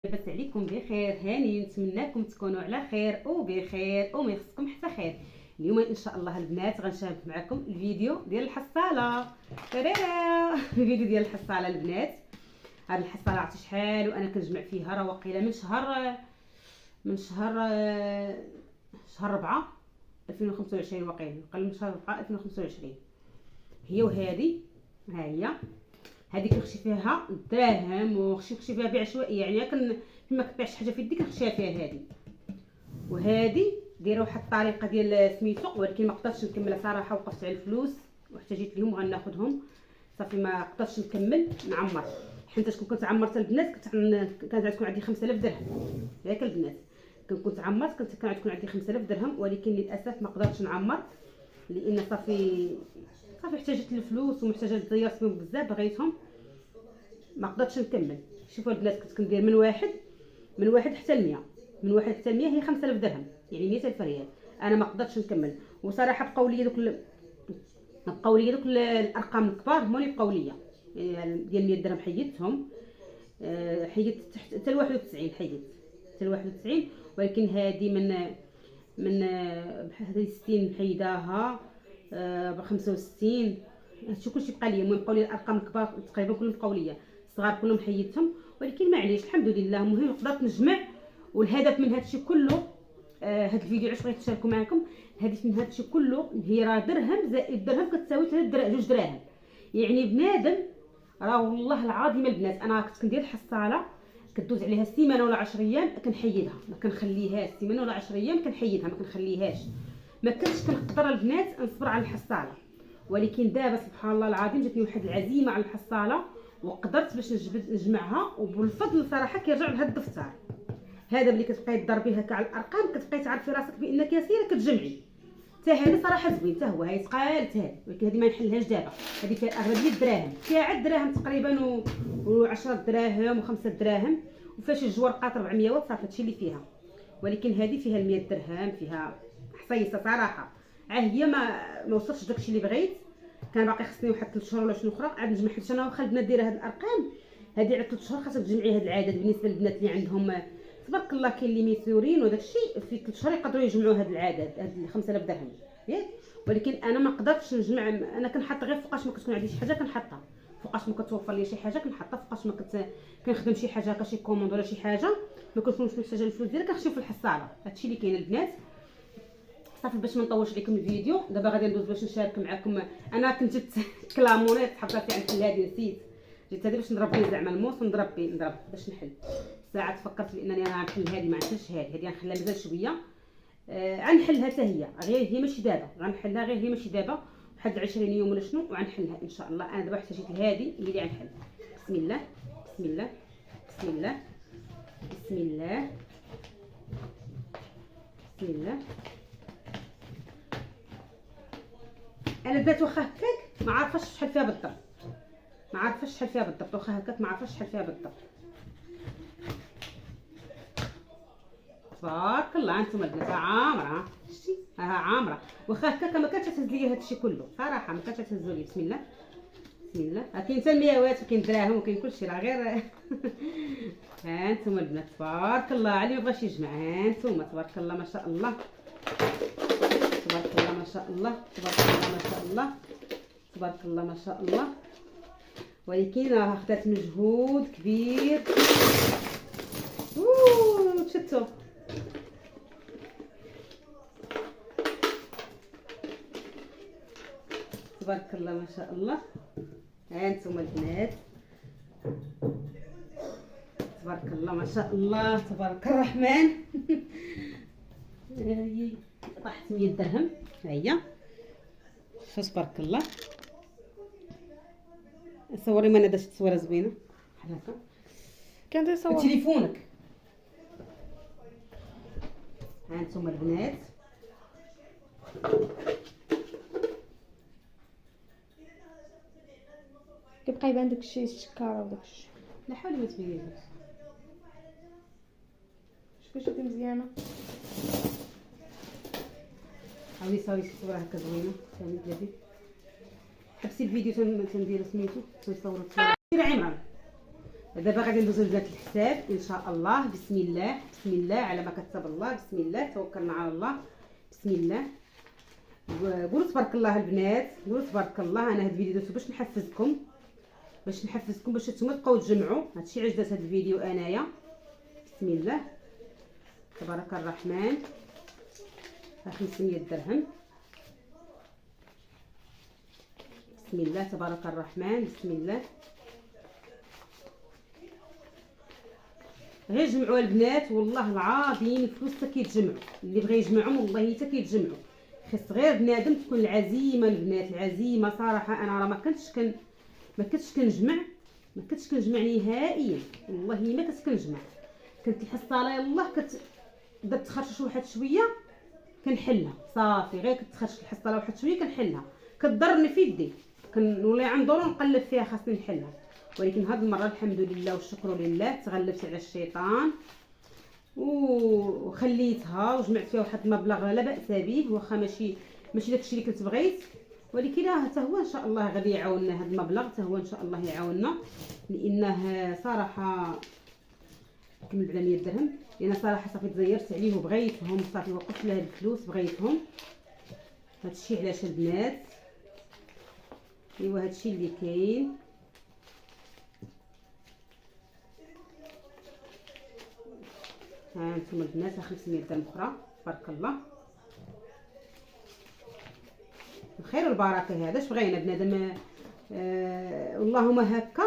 لاباس عليكم بخير هاني، نتمنىكم تكونوا على خير وبخير وما يخصكم حتى خير. اليوم ان شاء الله البنات غنشارك معكم الفيديو ديال الحصاله. تريرا الفيديو ديال الحصاله البنات. هاد الحصاله عرفتي شحال وانا كنجمع فيها، راه واقيلا من شهر 4 2025، واقيلا قل من شهر 4 2025. هي وهذه ها هي، هذه كنخشي فيها الدراهم وخشي فيها بعشوائيه، يعني كما كتبيع شي حاجه في يديك كنخشيها فيها هذه. وهذه دايره واحد الطريقه ديال سميتو، ولكن ما قدرتش نكملها صراحه، وقفت على الفلوس واحتاجيت لهم وغناخذهم صافي، ما قدرتش نكمل نعمر. حيت كون كنت عمرت البنات كانت غتكون عندي 5000 درهم. ياك البنات كنت عمرت كان غتكون عندي 5000 درهم، ولكن للاسف ما قدرتش نعمر لان صافي احتاجت الفلوس ومحتاجه للضياف فيهم بزاف، بغيتهم ما قدرتش نكمل. شوفوا البنات كنت كندير من واحد حتى ل 100، من واحد حتى ل 100 هي 5000 درهم، يعني 100000 ريال. انا ما قدرتش نكمل، وصراحه بقاو لي دوك الارقام الكبار هما اللي بقاو لي، يعني ديال 100 درهم حيدتهم. حيدت حتى ل 91، حيدت حتى ل 91. ولكن هذه من هذه 60 حيداها، ب 65. هادشي كلشي بقى ليا، المهم بقاو لي الارقام الكبار تقريبا كلهم بقاو ليا، الصغار كلهم حيدتهم. ولكن معليش الحمد لله، المهم قدرت نجمع. والهدف من هادشي كله، هاد الفيديو علاش بغيت نشاركو معكم، الهدف من هادشي كله هي راه درهم زائد درهم كتساوي 2 دراهم. يعني بنادم راه والله العظيم البنات، انا كنت كندير الحصاله كدوز عليها سيمانه ولا 10 ايام كنحيدها، ما كنخليهاش سيمانه ولا 10 ايام كنحيدها، ما كنخليهاش. ما كنتش كنقدر البنات نصبر على الحصاله. ولكن دابا سبحان الله العظيم جاتني واحد العزيمه على الحصاله، وقدرت باش نجمعها. وبالفضل صراحه كيرجع لهاد الدفتر هذا ملي كتبقاي تضربي هكا على الارقام كتبقاي تعرفي راسك بانك يسيره كتجمعي. حتى هذا صراحه زوين، حتى هو هاي ثقال حتى هذه، ولكن هذه ما نحلهاش دابا. هذه فيها اغلبيه الدراهم، فيها عاد دراهم تقريبا و10 دراهم و5 دراهم، وفاش الجوار قاط 400 واط صافي هادشي اللي فيها. ولكن هذه فيها 100 درهم، فيها حصيصه صراحه. هي ما وصلتش داكشي اللي بغيت، كان باقي خصني واحد 3 شهور ولا شنو اخرى عاد نجمع. حيت انا واخا البنات دايره هاد الارقام هذه على 3 شهور خاصك تجمعي هاد العدد. بالنسبه للبنات اللي عندهم تبارك الله كاين اللي ميسورين وداكشي في 3 شهور يقدروا يجمعوا هاد العدد، هاد 5000 درهم ياك. ولكن انا ما قدرتش نجمع، انا كنحط غير فوقاش ما كتكون عندي شي حاجه كنحطها، فوقاش ما كتوفر لي شي حاجه كنحطها، فوقاش ما كنخدم شي حاجه هكا شي كوموند ولا شي حاجه ما كنكونش محتاجه الفلوس ديالها كنخشيو في الحصاله. هادشي اللي كاين البنات. صافي باش ما نطولش عليكم الفيديو، دابا غادي ندوز باش نشارك معكم. انا كنت جبت كلامونيط حطيتها عند هذه، نسيت جبت هذه باش نضرب بيه زعما الموس ونضرب باش نحل. ساعات فكرت بانني انا غنحل هذه، ما نحلش هذه غنخليها مازال شويه. غنحلها حتى هي، غير هي ماشي دابا، غنحلها غير هي ماشي دابا، واحد 20 يوم ولا شنو وغنحلها ان شاء الله. انا دابا احتاجيت لهذه هي اللي غنحل. بسم الله بسم الله بسم الله بسم الله بسم الله. انا البنات واخا هكاك ما عارفاش شحال فيها بالضبط، ما عارفاش شحال فيها بالضبط، واخا هكاك ما عارفاش شحال فيها بالضبط. تبارك الله انتم البنات عامره، شتي ها عامره. واخا هكاك ما كانتش تهز ليا هادشي كله صراحه، ما كانتش تهزوا لي. بسم الله بسم الله. كاين حتى المياوات وكاين دراهم وكاين كلشي، راه غير ها انتم البنات تبارك الله علي ما بغاش يجمع. ها انتم تبارك الله ما شاء الله، تبارك الله ما شاء الله، تبارك الله ما شاء الله، تبارك الله ما شاء الله. ولكن راه خدات مجهود كبير. شفتوا تبارك الله ما شاء الله. ها انتم البنات تبارك الله ما شاء الله، تبارك الرحمن. هي طاحت 100 درهم، ها هي شوف تبارك الله. صوري ما نداش تصويره زوينه بحال هكا كان تيصور تليفونك. ها انتم البنات كيبقى يبان داكشي الشكاره وداكشي. لا حول ما تبينيش. شوفي مزيانه. عاودي صاوي الصوره هكا زوينه ثاني بلادي. حبسي الفيديو تندير سميتو تنصور الصوره. سير عمران دابا غادي ندوزو لبنات الحساب ان شاء الله. بسم الله بسم الله على ما كتب الله. بسم الله توكلنا على الله. بسم الله. قولوا تبارك الله البنات، قولوا تبارك الله. انا هاد الفيديو درتو باش نحفزكم، باش نتوما تبقاو تجمعوا. هادشي علاش درت هاد الفيديو انايا. بسم الله تبارك الرحمن. 500 درهم. بسم الله تبارك الرحمن. بسم الله. غير جمعوا البنات والله العظيم الفلوس حتى كيتجمعوا. اللي بغى يجمعهم والله حتى كيتجمعوا. خص غير بنادم تكون العزيمه البنات، العزيمه. صراحه انا راه ما كنتش كنجمع نهائيا، والله ما كنت كنجمع. كنت الحصاله يلاه بدات تخرشش واحد شويه كنحلها صافي. غير كتخرج الحصاله واحد شويه كنحلها، كتضرني في يدي، كنولي عندو نقلب فيها خاصني نحلها. ولكن هاد المره الحمد لله والشكر لله تغلبت على الشيطان وخليتها وجمعت فيها واحد المبلغ لا باس به. واخا ماشي داكشي اللي كنت بغيت، ولكن حتى هو ان شاء الله غادي يعاوننا. هاد المبلغ حتى هو ان شاء الله يعاوننا، لانه صراحه كمل ب 100 درهم. لان صراحه صافي تزيرت عليه وبغيتهم، صافي وقفت لهاد الفلوس بغيتهم. هادشي علاش البنات. ايوا هادشي اللي كاين. ها انتم البنات 500 درهم اخرى تبارك الله. الخير والبركه هذا اش بغينا بنادم. اللهم هكا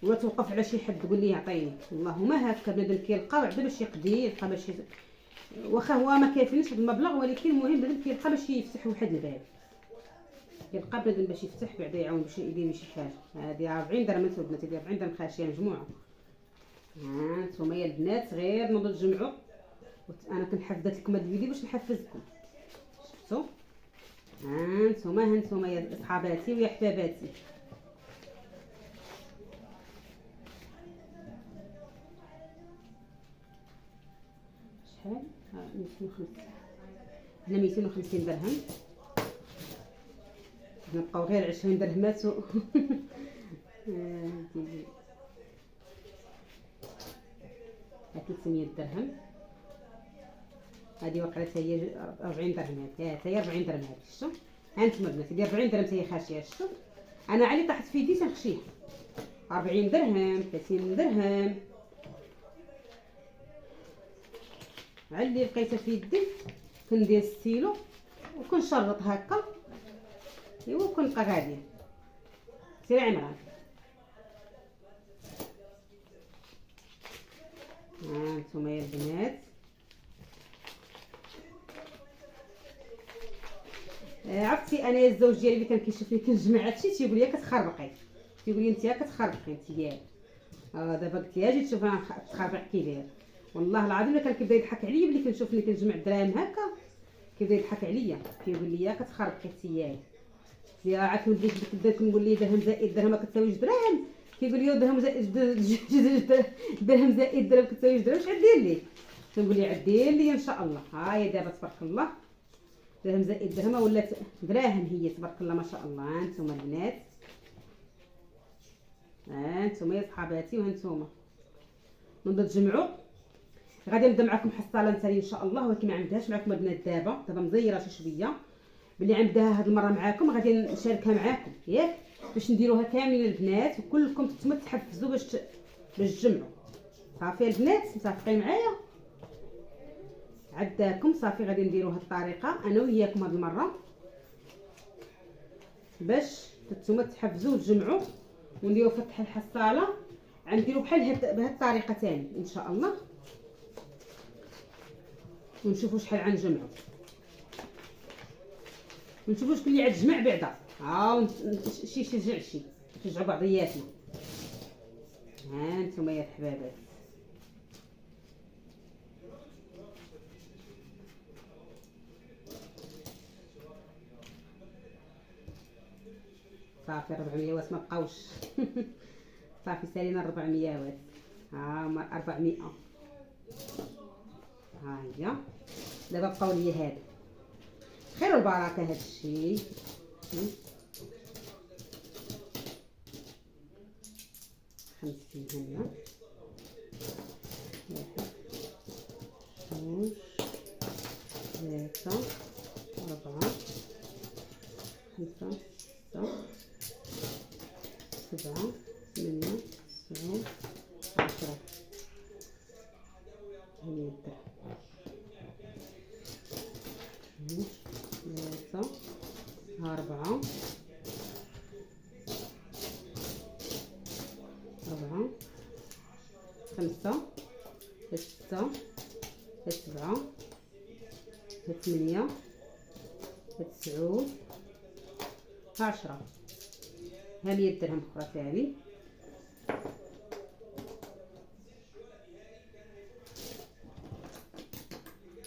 ولا توقف على شي حد تقول لي يعطيني. اللهم هكا بنادم كيلقى بعدا باش يقضي، يلقى باش واخا هو ما كافينش هذا المبلغ، ولكن المهم بنادم كيلقى باش يفتح واحد الباب، يلقى بنادم باش يفتح بعدا يعاون باش يدير شي حاجه. هذه 40 درهم انتم البنات، هذه 40 درهم خاشيه مجموعه. ها نتوما يا البنات غير نوضوا تجمعوا. انا كنحفزت لكم هذا الفيديو باش نحفزكم. شفتوا؟ ها نتوما يا صحاباتي ويا حباباتي. شحال؟ 250. هنا 250 درهم. نبقاو غير 20 درهمات و 300 درهم. هذه وقعت هي 40 درهم. هي 40 درهم. هذه شفتوا؟ ها انتم البنات هذه 40 درهم هي خاشيه. شفتوا؟ انا علي طاحت في يدي تنخشيها. 40 درهم 30 درهم. علي لقيتها في يدي كندير ستيلو وكنشرط هكا. ايوا وكنبقى غاديه. سير عمران. ها انتم يا البنات. عرفتي انا الزوج ديالي اللي كان كيشوفني كنجمع هادشي تيقول لي كتخربقي، تيقول لي انت كتخربقي انت ياك. دابا قلت لها جيت شوف انا كتخربق كي داير. والله العظيم الا كان كيبدا يضحك عليا ملي كنشوفني كنجمع الدراهم هكا، كيبدا يضحك عليا كيقول لي كتخربقي انت ياك. يا عاد وليت كنبدا كنقول ليه درهم زائد درهم ما كتساويش درهم، كيقول لي درهم زائد درهم زائد درهم كتساويش درهم. اش غدير لي؟ كنقول ليه عدير لي ان شاء الله. ها هي دابا تبارك الله درهم زائد درهم ولات دراهم هي تبارك الله ما شاء الله. ها انتم البنات. ها انتم يا صحاباتي وهانتوما نبدا تجمعوا. غادي نبدا معكم حصاله نتايا ان شاء الله، ولكن ما عندهاش معكم البنات دابا مزيره شي شويه. بلي عندها هاد المره معاكم غادي نشاركها معاكم ياك باش نديروها كاملين البنات وكلكم نتوما تحفزوا باش تجمعوا. صافي البنات متفقين معايا؟ عداكم صافي غادي نديروا هاد الطريقه انا وياكم هاد المره باش نتوما تحفزوا وتجمعوا ونديروا فتح الحصاله. غنديروا بحال بهاد الطريقه ثاني ان شاء الله ونشوفوا شحال غنجمعوا ونشوفوا شكون اللي غتجمع بعدا. ها شي نشجعوا بعضياتنا. ها نتوما يا الحبابات. صافي 400 وات ما بقاوش. صافي سالينا 400 وات. ها 400. ها هي دابا بقاو لي هذا خير والبركه. هذا الشيء 50 هنا. 1 2 3 4 5 6 7 8 9 10. هني الدرهم. 3 4 5 6 7 8 9 10. ها 100 درهم اخرى ثاني.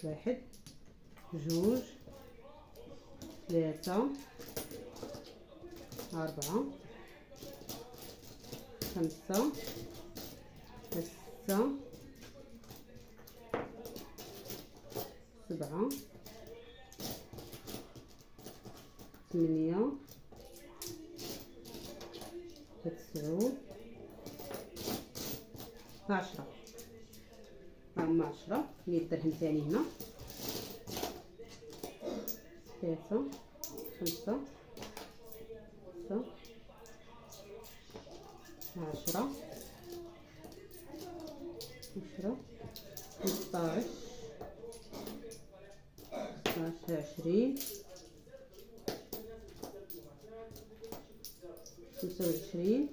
1 2 3 4 5 6 7 8 9 10. هما 10. 100 درهم ثاني هنا. 3 5 6 10 15 20 25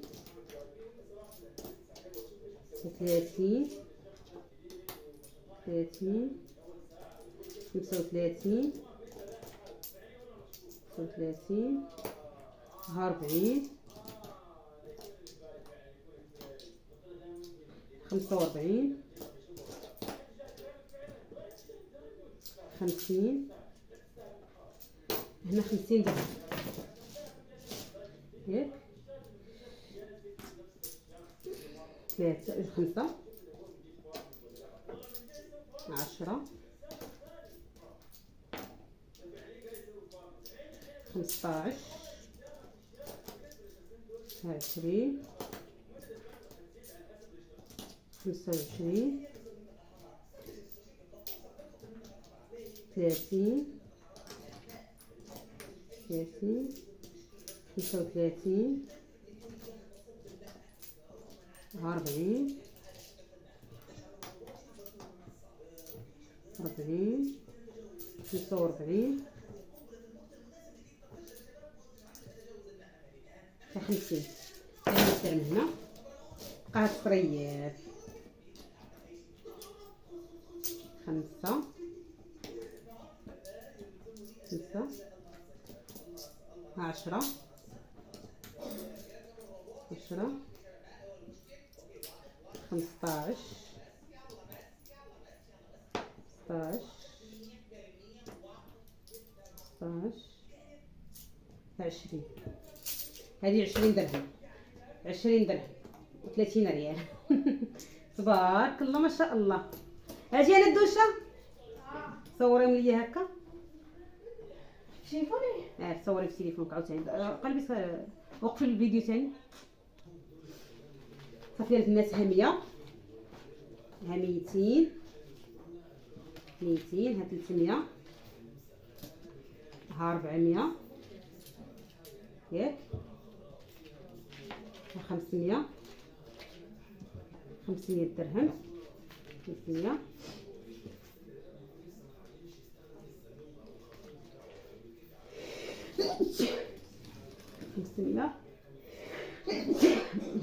30 35 36 40 45 50. هنا 50 درهم ياك. 3 5 10 15 20 25 30 35 40 45 50. هنا من هنا بقات فريات. 5 6 10 15 16 20. هذه 20 درهم. 20 درهم و30 ريال. تبارك الله ما شاء الله. اجي انا الدوشه صوري لي هكا. تليفوني صوري في تليفونك عاوتاني. قلبي وقفي الفيديو ثاني. صافي البنات. ها 100 ها 200 ها 300 ها 400 ياك. ها 500 درهم. 500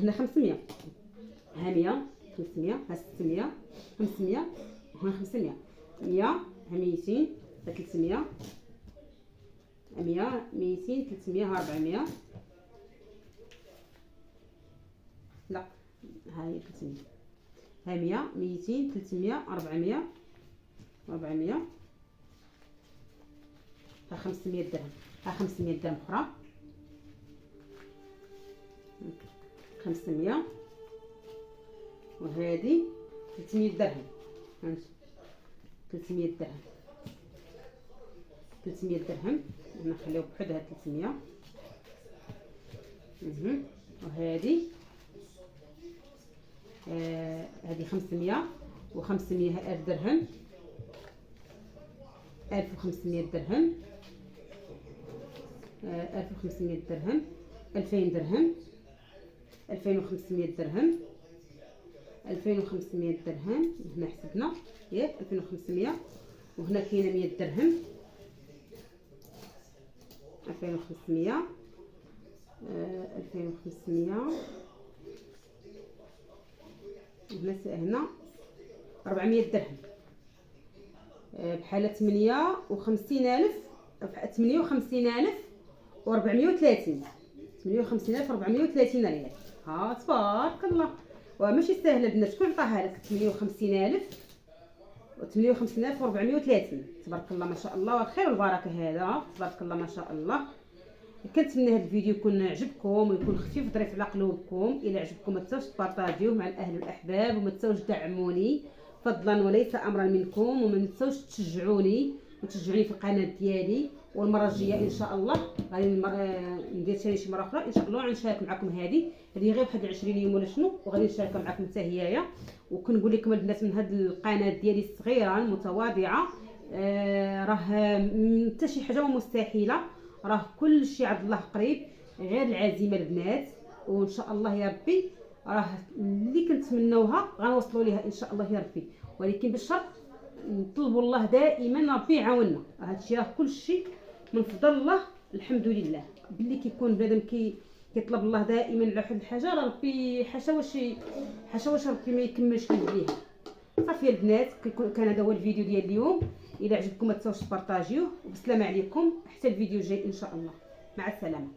هنا 500. ها 100 500 ها 600 500 ها 500 100 ها 200 ها 300 100 200 300 ها 400. لا ها هي 300. ها 100 200 300 400 ها 500 درهم. ها 500 درهم اخرى. 500 وهذه 300 درهم. هانتي 300 درهم. 300 درهم. نخليو بحدها 300. وهذه هذه 500 و500 1000 درهم، 1500 درهم، 1500 درهم، 2000 درهم، 2500 درهم، 2500 درهم. هنا حسبنا ياك 2500، وهنا كاينه 100 درهم، 2500، 2500. هنا 400 درهم، بحال 58,000 430 58,430 ريال. ها تبارك الله، وماشي سهله البنات. شكون عطاها لك 58,430؟ تبارك الله ما شاء الله، والخير والبركه. هذا تبارك الله ما شاء الله. كنتمنى هذا الفيديو يكون عجبكم ويكون خفيف ظريف على قلوبكم. الى عجبكم ما تنساوش تبارطاجيوه مع الاهل والاحباب، وما تنساوش تدعموني فضلا وليس امرا منكم، وما تنساوش تشجعوني في القناه ديالي. والمره الجايه ان شاء الله غادي ندير ثاني شي مره اخرى ان شاء الله، غنشارك معكم هذه غير واحد 20 يوم ولا شنو، وغادي نشاركها معكم حتى هيايا. وكنقول لكم البنات من هذه القناه ديالي الصغيره المتواضعه، راه حتى شي حاجه مستحيله، راه كل شيء عند الله قريب، غير العزيمه البنات. وان شاء الله يا ربي راه اللي كنتمنوها غنوصلوا ليها ان شاء الله يا ربي، ولكن بالشرط نطلبوا الله دائما ربي يعاوننا. هذا الشيء راه كل شيء من فضل الله، الحمد لله. باللي كيكون بنادم كيطلب الله دائما على واحد الحاجه، راه ربي حاشا واش ربي ما يكملش ليه بها. صافي البنات، كان هذا هو الفيديو ديال اليوم. الى عجبكم ما تنساوش تبارطاجيوه، وبسلامه عليكم حتى الفيديو الجاي ان شاء الله. مع السلامه.